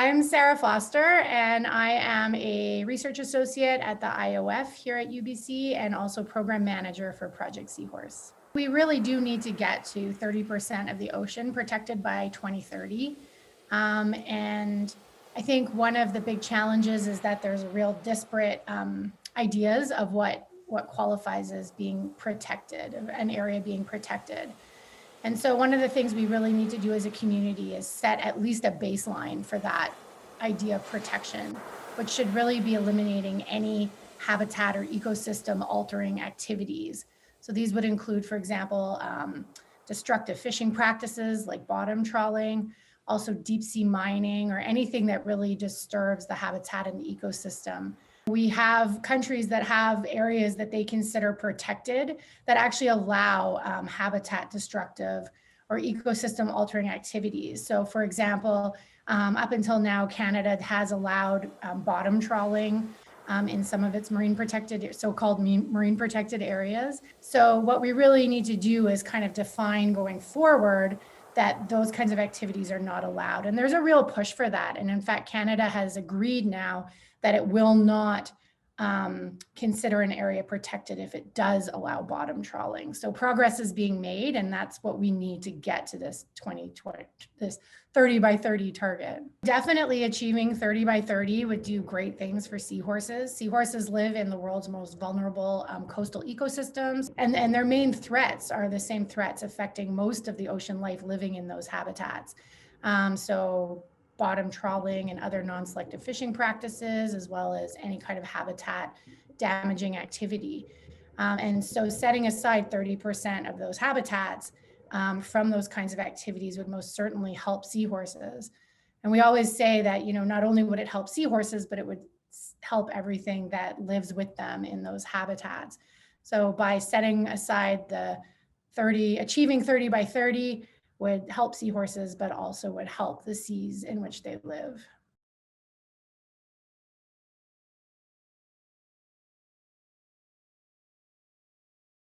I'm Sarah Foster, and I am a research associate at the IOF here at UBC and also program manager for Project Seahorse. We really do need to get to 30% of the ocean protected by 2030. And I think one of the big challenges is that there's a real disparate ideas of what qualifies as being protected, an area being protected. And so one of the things we really need to do as a community is set at least a baseline for that idea of protection, which should really be eliminating any habitat or ecosystem altering activities. So these would include, for example, destructive fishing practices like bottom trawling, also deep sea mining, or anything that really disturbs the habitat and the ecosystem. We have countries that have areas that they consider protected that actually allow habitat destructive or ecosystem altering activities. So for example, up until now, Canada has allowed bottom trawling in some of its so-called marine protected areas. So what we really need to do is kind of define going forward that those kinds of activities are not allowed. And there's a real push for that. And in fact, Canada has agreed now that it will not consider an area protected if it does allow bottom trawling. So progress is being made, and that's what we need to get to this 2020, this 30 by 30 target. Definitely achieving 30 by 30 would do great things for seahorses. Seahorses live in the world's most vulnerable coastal ecosystems, and their main threats are the same threats affecting most of the ocean life living in those habitats. So bottom trawling and other non-selective fishing practices, as well as any kind of habitat damaging activity. And so setting aside 30% of those habitats from those kinds of activities would most certainly help seahorses. And we always say that, you know, not only would it help seahorses, but it would help everything that lives with them in those habitats. So by setting aside achieving 30 by 30, would help seahorses, but also would help the seas in which they live.